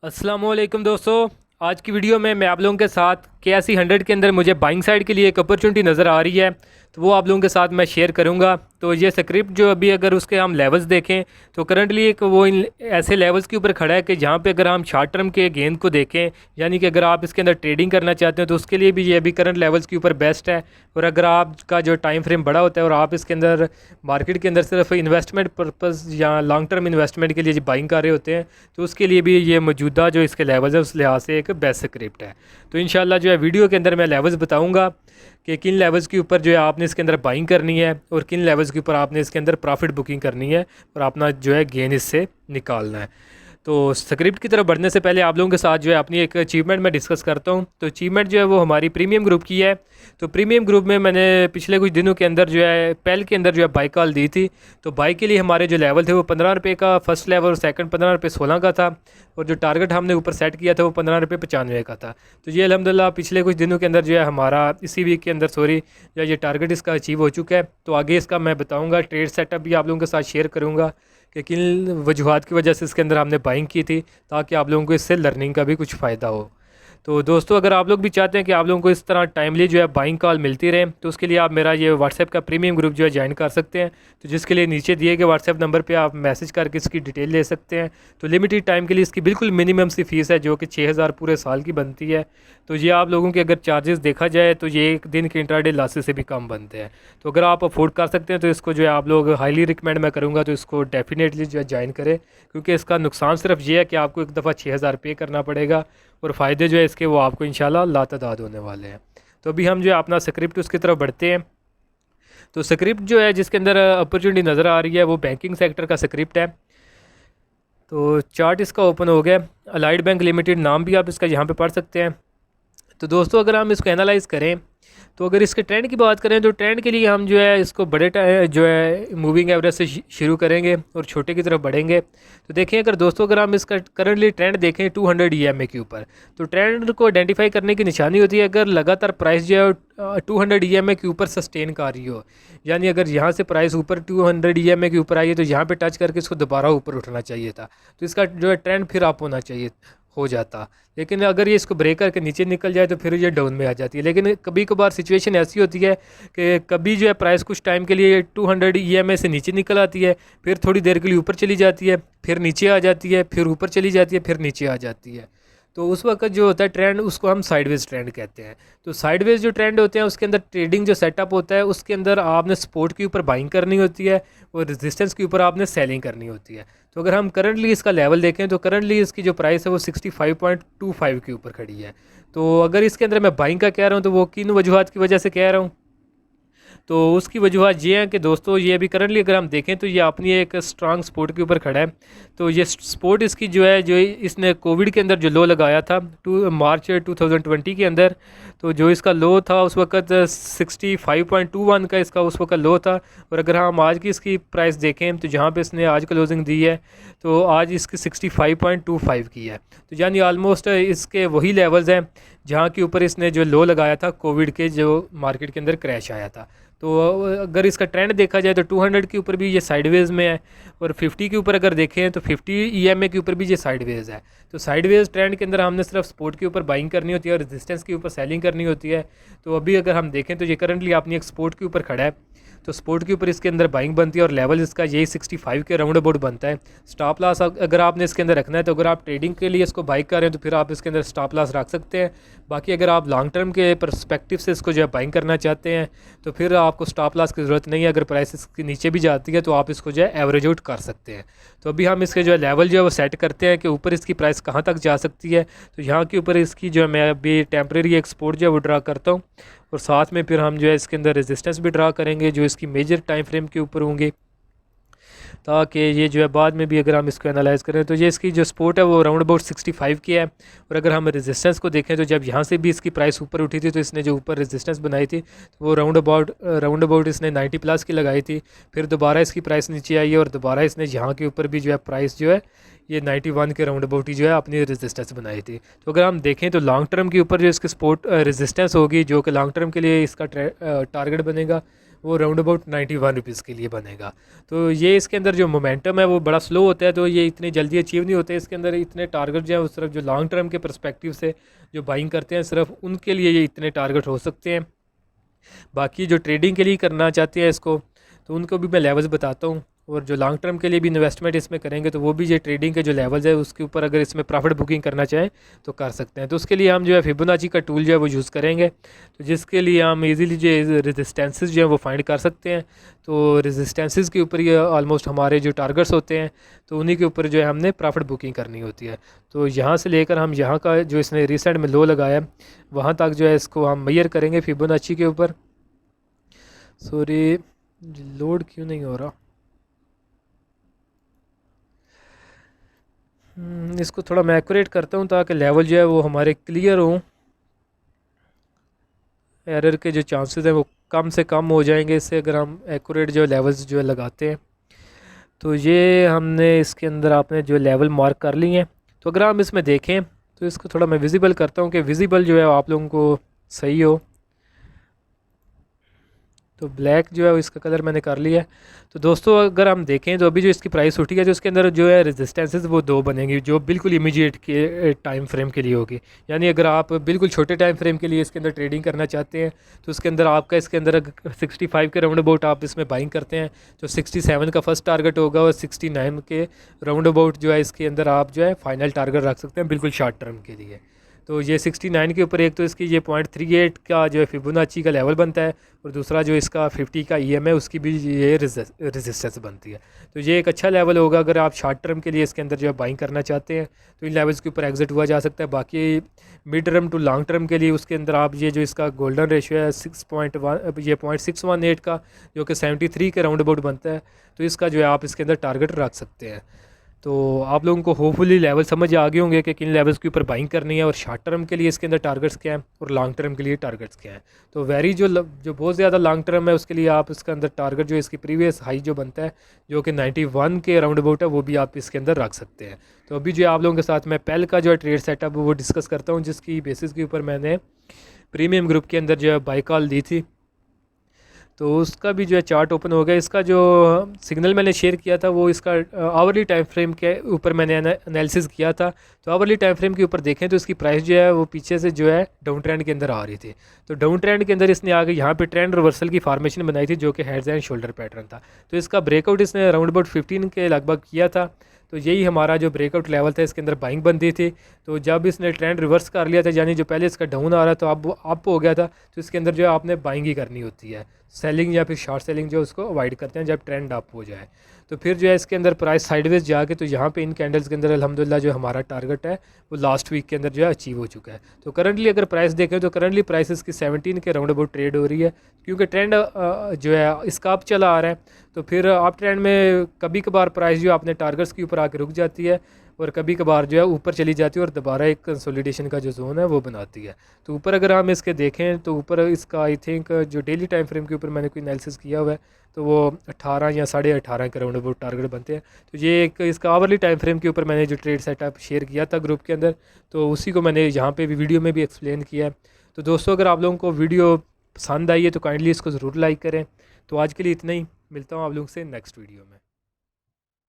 अस्सलामुअलैकुम दोस्तों, आज की वीडियो में मैं आप लोगों के साथ KSE 100 के अंदर मुझे बाइंग साइड के लिए एक अपॉर्चुनिटी नज़र आ रही है, तो वो आप लोगों के साथ मैं शेयर करूंगा। तो ये स्क्रिप्ट जो अभी अगर उसके हम लेवल्स देखें तो करंटली एक वो इन ऐसे लेवल्स के ऊपर खड़ा है कि जहाँ पे अगर हम शॉर्ट टर्म के गेंद को देखें, यानी कि अगर आप इसके अंदर ट्रेडिंग करना चाहते हैं तो उसके लिए भी ये अभी करंट लेवल्स के ऊपर बेस्ट है। और अगर आपका जो टाइम फ्रेम बड़ा होता है और आप इसके अंदर मार्केट के अंदर सिर्फ इन्वेस्टमेंट पर्पज़ या लॉन्ग टर्म इन्वेस्टमेंट के लिए बाइंग कर रहे होते हैं तो उसके लिए भी ये मौजूदा जो इसके लेवल्स है उस लिहाज से एक बेस्ट स्क्रिप्ट है। तो इंशाल्लाह जो है वीडियो के अंदर मैं लेवल्स बताऊंगा कि किन लेवल्स के ऊपर जो है आपने इसके अंदर बाइंग करनी है और किन लेवल्स के ऊपर आपने इसके अंदर प्रॉफिट बुकिंग करनी है और अपना जो है गेन इससे निकालना है। तो स्क्रिप्ट की तरफ बढ़ने से पहले आप लोगों के साथ जो है अपनी एक अचीवमेंट मैं डिस्कस करता हूँ। तो अचीवमेंट जो है वो हमारी प्रीमियम ग्रुप की है। तो प्रीमियम ग्रुप में मैंने पिछले कुछ दिनों के अंदर जो है पहल के अंदर जो है बाई कॉल दी थी। तो बाई के लिए हमारे जो लेवल थे वो 15 रुपये का फर्स्ट लेवल और सेकंड 15 रुपये 16 का था, और जो टारगेट हमने ऊपर सेट किया था वो 15 रुपये 95 का था। तो ये अल्हम्दुलिल्लाह पिछले कुछ दिनों के अंदर जो है हमारा इसी वीक के अंदर जो ये टारगेट इसका अचीव हो चुका है। तो आगे इसका मैं बताऊँगा, ट्रेड सेटअप भी आप लोगों के साथ शेयर करूँगा कि किन वजूहात की वजह से इसके अंदर हमने बाइंग की थी, ताकि आप लोगों को इससे लर्निंग का भी कुछ फ़ायदा हो। तो दोस्तों, अगर आप लोग भी चाहते हैं कि आप लोगों को इस तरह टाइमली जो है बाइंग कॉल मिलती रहे, तो उसके लिए आप मेरा ये व्हाट्सएप का प्रीमियम ग्रुप जो है ज्वाइन कर सकते हैं। तो जिसके लिए नीचे दिए गए व्हाट्सएप नंबर पे आप मैसेज करके इसकी डिटेल ले सकते हैं। तो लिमिटेड टाइम के लिए इसकी बिल्कुल मिनिमम सी फ़ीस है जो कि 6000 पूरे साल की बनती है। तो ये आप लोगों के अगर चार्जेस देखा जाए तो ये एक दिन के इंट्राडे लॉसेस से भी कम बनते हैं। तो अगर आप अफोर्ड कर सकते हैं तो इसको जो है आप लोग हाईली रिकमेंड मैं करूँगा, तो इसको डेफिनेटली जो है ज्वाइन करें, क्योंकि इसका नुकसान सिर्फ ये है कि आपको एक दफ़ा 6000 पे करना पड़ेगा और फ़ायदे जो है इसके वो आपको इंशाल्लाह लातादाद होने वाले हैं। तो अभी हम जो है अपना स्क्रिप्ट उसकी तरफ बढ़ते हैं। तो स्क्रिप्ट जो है जिसके अंदर अपॉर्चुनिटी नज़र आ रही है वो बैंकिंग सेक्टर का स्क्रिप्ट है। तो चार्ट इसका ओपन हो गया, अलाइड बैंक लिमिटेड नाम भी आप इसका यहाँ पे पढ़ सकते हैं। तो दोस्तों, अगर हम इसको एनालाइज़ करें तो अगर इसके ट्रेंड की बात करें तो ट्रेंड के लिए हम जो है इसको बड़े जो है मूविंग एवरेज से शुरू करेंगे और छोटे की तरफ बढ़ेंगे। तो देखिए, अगर दोस्तों अगर हम इसका करंटली ट्रेंड देखें 200 EMA के ऊपर, तो ट्रेंड को आइडेंटिफाई करने की निशानी होती है अगर लगातार प्राइस जो है 200 EMA के ऊपर सस्टेन कर रही हो, यानी अगर यहाँ से प्राइस ऊपर 200 EMA के ऊपर आई है तो यहाँ पे टच करके इसको दोबारा ऊपर उठना चाहिए था, तो इसका जो है ट्रेंड फिर अप होना चाहिए हो जाता। लेकिन अगर ये इसको ब्रेक करके नीचे निकल जाए तो फिर ये डाउन में आ जाती है। लेकिन कभी कभार सिचुएशन ऐसी होती है कि कभी जो है प्राइस कुछ टाइम के लिए 200 EMA से नीचे निकल आती है, फिर थोड़ी देर के लिए ऊपर चली जाती है, फिर नीचे आ जाती है, फिर ऊपर चली जाती है, फिर नीचे आ जाती है। तो उस वक्त जो होता है ट्रेंड उसको हम साइडवेज ट्रेंड कहते हैं। तो साइडवेज जो ट्रेंड होते हैं उसके अंदर ट्रेडिंग जो सेटअप होता है उसके अंदर आपने सपोर्ट के ऊपर बाइंग करनी होती है और रेजिस्टेंस के ऊपर आपने सेलिंग करनी होती है। तो अगर हम करंटली इसका लेवल देखें तो करंटली इसकी जो प्राइस है वो 65.25 के ऊपर खड़ी है। तो अगर इसके अंदर मैं बाइंग का कह रहा हूँ तो वो किन वजूहात की वजह से कह रहा हूँ, तो उसकी वजूहत ये है कि दोस्तों ये अभी करंटली अगर हम देखें तो ये अपनी एक स्ट्रांग सपोर्ट के ऊपर खड़ा है। तो ये सपोर्ट इसकी जो है जो इसने कोविड के अंदर जो लो लगाया था मार्च 2020 के अंदर, तो जो इसका लो था उस वक्त 65.21 का इसका उस वक्त लो था। और अगर हम आज की इसकी प्राइस देखें तो जहाँ पे इसने आज क्लोजिंग दी है तो आज इसकी 65.25 की है। तो यानी आलमोस्ट इसके वही लेवल्स हैं जहाँ के ऊपर इसने जो लो लगाया था कोविड के जो मार्केट के अंदर क्रैश आया था। तो अगर इसका ट्रेंड देखा जाए तो 200 के ऊपर भी ये साइडवेज़ में है और 50 के ऊपर अगर देखें तो 50 EMA के ऊपर भी ये साइडवेज़ है। तो साइडवेज़ ट्रेंड के अंदर हमने सिर्फ सपोर्ट के ऊपर बाइंग करनी होती है और रेजिस्टेंस के ऊपर सेलिंग करनी होती है। तो अभी अगर हम देखें तो ये करंटली अपनी एक सपोर्ट के ऊपर खड़ा है, तो सपोर्ट के ऊपर इसके अंदर बाइंग बनती है और लेवल इसका यही 65 के राउंड अबाउट बनता है। स्टॉप लॉस अगर आपने इसके अंदर रखना है तो अगर आप ट्रेडिंग के लिए इसको बाइक कर रहे हैं तो फिर आप इसके अंदर स्टॉप लॉस रख सकते हैं। बाकी अगर आप लॉन्ग टर्म के परस्पेक्टिव से इसको जो है बाइंग करना चाहते हैं तो फिर आपको स्टॉप लॉस की ज़रूरत नहीं है। अगर प्राइस इसके नीचे भी जाती है तो आप इसको जो है एवरेज आउट कर सकते हैं। तो अभी हम इसके जो है लेवल जो है वो सेट करते हैं कि ऊपर इसकी प्राइस कहाँ तक जा सकती है। तो यहाँ के ऊपर इसकी जो है मैं अभी टेम्प्रेरी एक सपोर्ट जो है वो ड्रा करता हूँ और साथ में फिर हम जो है इसके अंदर रेजिस्टेंस भी ड्रा करेंगे जो इसकी मेजर टाइम फ्रेम के ऊपर होंगे, ताकि ये जो है बाद में भी अगर हम इसको एनालाइज़ करें तो ये इसकी जो सपोर्ट है वो राउंड अबाउट 65 की है। और अगर हम रेजिस्टेंस को देखें तो जब यहाँ से भी इसकी प्राइस ऊपर उठी थी तो इसने जो ऊपर रेजिस्टेंस बनाई थी तो वो राउंड अबाउट इसने 90+ की लगाई थी। फिर दोबारा इसकी प्राइस नीचे आई है और दोबारा इसने यहाँ के ऊपर भी जो है प्राइस जो है ये 91 के राउंड अबाउट ही जो है अपनी रेजिस्टेंस बनाई थी। तो अगर हम देखें तो लॉन्ग टर्म के ऊपर जो इसकी सपोर्ट रेजिस्टेंस होगी जो कि लॉन्ग टर्म के लिए इसका टारगेट बनेगा वो राउंड अबाउट 91 रुपीज़ के लिए बनेगा। तो ये इसके अंदर जो मोमेंटम है वो बड़ा स्लो होता है, तो ये इतनी जल्दी अचीव नहीं होते। इसके अंदर इतने टारगेट जो है उस तरफ जो लॉन्ग टर्म के परस्पेक्टिव से जो बाइंग करते हैं सिर्फ उनके लिए ये इतने टारगेट हो सकते हैं। बाकी जो ट्रेडिंग के लिए करना चाहते हैं इसको, तो उनको भी मैं लेवल्स बताता हूँ। और जो लॉन्ग टर्म के लिए भी इन्वेस्टमेंट इसमें करेंगे तो वो भी ये ट्रेडिंग के जो लेवल्स है उसके ऊपर अगर इसमें प्रॉफिट बुकिंग करना चाहें तो कर सकते हैं। तो उसके लिए हम जो है फिबोनाची का टूल जो है वो यूज़ करेंगे, तो जिसके लिए हम इजीली जो रेजिस्टेंसेस जो है वो फाइंड कर सकते हैं। तो रेजिस्टेंसेस के ऊपर ये ऑलमोस्ट हमारे जो टारगेट्स होते हैं तो उन्हीं के ऊपर जो है हमने प्रॉफिट बुकिंग करनी होती है। तो यहाँ से लेकर हम यहाँ का जो इसने रिसेंट में लो लगाया वहाँ तक जो है इसको हम मेजर करेंगे फिबोनाची के ऊपर। सॉरी, लोड क्यों नहीं हो रहा, इसको थोड़ा मैं एक्यूरेट करता हूँ ताकि लेवल जो है वो हमारे क्लियर हों, एरर के जो चांसेस हैं वो कम से कम हो जाएंगे इससे अगर हम एक्यूरेट जो लेवल्स जो है लगाते हैं। तो ये हमने इसके अंदर आपने जो लेवल मार्क कर लिए हैं। तो अगर हम इसमें देखें तो इसको थोड़ा मैं विजिबल करता हूँ कि विजिबल जो है आप लोगों को सही हो। तो ब्लैक जो है इसका कलर मैंने कर लिया है। तो दोस्तों अगर हम देखें तो अभी जो इसकी प्राइस उठी है तो उसके अंदर जो है रेजिस्टेंसेस वो दो बनेंगी जो बिल्कुल इमीडिएट के टाइम फ्रेम के लिए होगी। यानी अगर आप बिल्कुल छोटे टाइम फ्रेम के लिए इसके अंदर ट्रेडिंग करना चाहते हैं तो उसके अंदर आपका इसके अंदर 65 के राउंड अबाउट आप इसमें बाइंग करते हैं तो 67 का फर्स्ट टारगेट होगा और 69 के राउंड अबाउट जो है इसके अंदर आप जो है फाइनल टारगेट रख सकते हैं बिल्कुल शॉर्ट टर्म के लिए। तो ये 69 के ऊपर एक तो इसकी ये 0.38 का जो है फिबोनाची का लेवल बनता है और दूसरा जो इसका 50 का EM है उसकी भी ये रेजिस्टेंस बनती है। तो ये एक अच्छा लेवल होगा अगर आप शॉर्ट टर्म के लिए इसके अंदर जो है बाइंग करना चाहते हैं तो इन लेवल्स के ऊपर एग्जिट हुआ जा सकता है। बाकी mid term to long term के लिए उसके अंदर आप ये जो इसका गोल्डन रेशियो है 6.1 ये 0.618 का जो कि 73 के राउंड अबाउट बनता है तो इसका जो है आप इसके अंदर टारगेट रख सकते हैं। तो आप लोगों को होपफुली लेवल समझ आ गए होंगे कि किन लेवल्स के ऊपर बाइंग करनी है और शॉर्ट टर्म के लिए इसके अंदर टारगेट्स क्या हैं और लॉन्ग टर्म के लिए टारगेट्स क्या हैं। तो वेरी जो बहुत ज़्यादा लॉन्ग टर्म है उसके लिए आप इसके अंदर टारगेट जो इसकी प्रीवियस हाई जो बनता है जो कि 91 के राउंड अबाउट है वो भी आप इसके अंदर रख सकते हैं। तो अभी जो आप लोगों के साथ मैं पहल का जो है ट्रेड सेटअप वो डिस्कस करता हूँ जिसकी बेसिस के ऊपर मैंने प्रीमियम ग्रुप के अंदर जो है बाई कॉल दी थी। तो उसका भी जो है चार्ट ओपन हो गया। इसका जो सिग्नल मैंने शेयर किया था वो इसका आवरली टाइम फ्रेम के ऊपर मैंने एनालिसिस किया था। तो आवरली टाइम फ्रेम के ऊपर देखें तो इसकी प्राइस जो है वो पीछे से जो है डाउन ट्रेंड के अंदर आ रही थी। तो डाउन ट्रेंड के अंदर इसने आगे यहाँ पे ट्रेंड रिवर्सल की फॉर्मेशन बनाई थी जो कि हेड्स एंड शोल्डर पैटर्न था। तो इसका ब्रेकआउट इसने अराउंड अबाउट 15 के लगभग किया था। तो यही हमारा जो ब्रेकआउट लेवल था इसके अंदर बाइंग बनती थी। तो जब इसने ट्रेंड रिवर्स कर लिया था यानी जो पहले इसका डाउन आ रहा था अब अप हो गया था तो इसके अंदर जो है आपने बाइंग ही करनी होती है। सेलिंग या फिर शॉर्ट सेलिंग जो उसको अवॉइड करते हैं जब ट्रेंड अप हो जाए। तो फिर जो है इसके अंदर प्राइस साइडवेज जाके तो यहाँ पे इन कैंडल्स के अंदर अल्हम्दुलिल्लाह जो हमारा टारगेट है वो लास्ट वीक के अंदर जो है अचीव हो चुका है। तो करंटली अगर प्राइस देखें तो करंटली प्राइस इसकी 17 के राउंड अबाउट ट्रेड हो रही है क्योंकि ट्रेंड जो है इसका अप चला आ रहा है। तो फिर अप ट्रेंड में कभी कभार प्राइस जो अपने टारगेट्स के ऊपर आके रुक जाती है और कभी कभार जो है ऊपर चली जाती है और दोबारा एक कंसोलिडेशन का जो जोन है वो बनाती है। तो ऊपर अगर हम इसके देखें तो ऊपर इसका आई थिंक जो डेली टाइम फ्रेम के ऊपर मैंने कोई एनालिसिस किया हुआ है तो वो 18 या 18.5 के राउंड अबाउट टारगेट बनते हैं। तो ये एक इसका आवरली टाइम फ्रेम के ऊपर मैंने जो ट्रेड सेटअप शेयर किया था ग्रुप के अंदर तो उसी को मैंने यहाँ पे भी वीडियो में भी एक्सप्लेन किया है। तो दोस्तों अगर आप लोगों को वीडियो पसंद आई है तो काइंडली इसको ज़रूर लाइक करें। तो आज के लिए इतना ही, मिलता हूँ आप लोगों से नेक्स्ट वीडियो में।